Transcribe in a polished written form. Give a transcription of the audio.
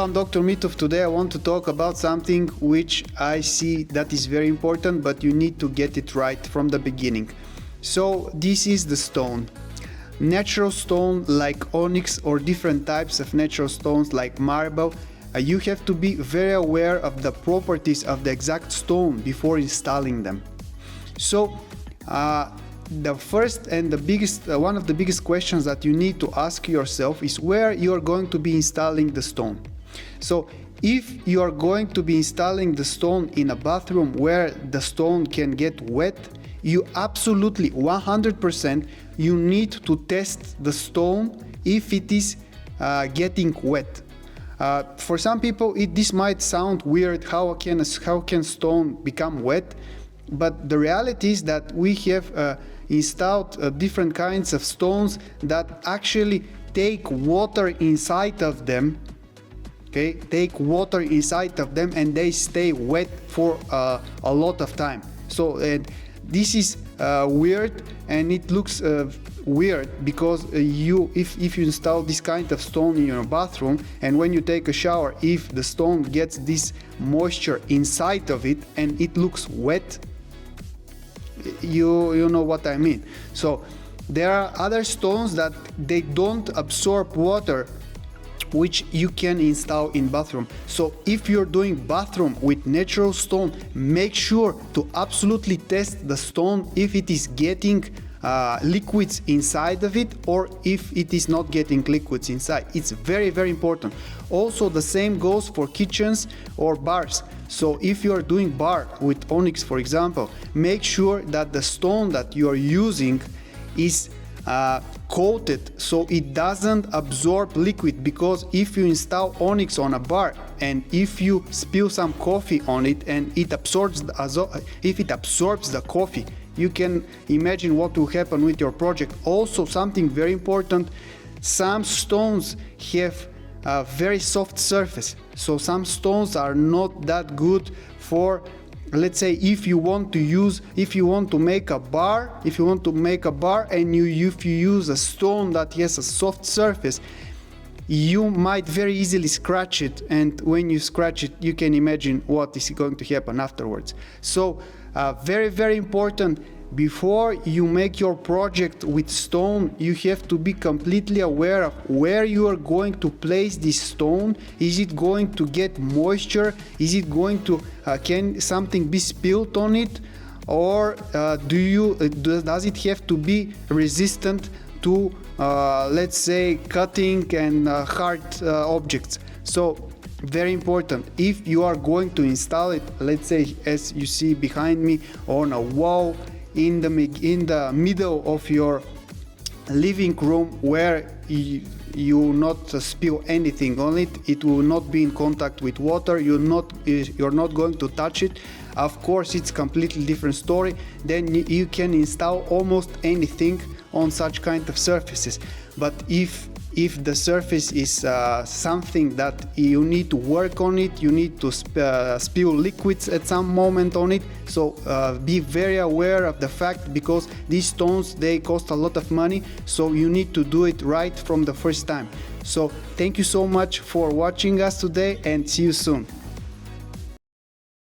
Hello, I'm Dr. Mitov. Today I want to talk about something which I see that is very important, but you need to get it right from the beginning. So this is the stone. Natural stone like onyx or different types of natural stones like marble, you have to be very aware of the properties of the exact stone before installing them. So the first and the biggest, one of the biggest questions that you need to ask yourself is where you are going to be installing the stone. So if you are going to be installing the stone in a bathroom where the stone can get wet, you absolutely 100% you need to test the stone if it is getting wet. For some people this might sound weird, how can stone become wet? But the reality is that we have installed different kinds of stones that actually take water inside of them. Okay, take water inside of them and they stay wet for a lot of time. So this is weird, and it looks weird because if you install this kind of stone in your bathroom, and when you take a shower, if the stone gets this moisture inside of it and it looks wet, you know what I mean. So there are other stones that they don't absorb water, which you can install in bathroom. So if you're doing bathroom with natural stone, make sure to absolutely test the stone if it is getting liquids inside of it or if it is not getting liquids inside. It's very, very important. Also, the same goes for kitchens or bars. So if you are doing bar with onyx, for example, make sure that the stone that you are using is coated so it doesn't absorb liquid, because if you install onyx on a bar and if you spill some coffee on it and it absorbs if it absorbs the coffee, you can imagine what will happen with your project. Also, something very important, some stones have a very soft surface, so some stones are not that good for, let's say, if you want to make a bar and if you use a stone that has a soft surface, you might very easily scratch it, and when you scratch it, you can imagine what is going to happen afterwards. So very, very important, before you make your project with stone, you have to be completely aware of where you are going to place this stone. Is it going to get moisture? Is it going to can something be spilled on it, or does it have to be resistant to let's say cutting and hard objects? So very important, if you are going to install it, let's say as you see behind me, on a wall in the middle of your living room, where you not spill anything on it, it will not be in contact with water, you're not going to touch it. Of course, it's completely different story. Then you can install almost anything on such kind of surfaces. But if the surface is something that you need to work on it, you need to spill liquids at some moment on it, so be very aware of the fact, because these stones, they cost a lot of money, so you need to do it right from the first time. So thank you so much for watching us today, and see you soon.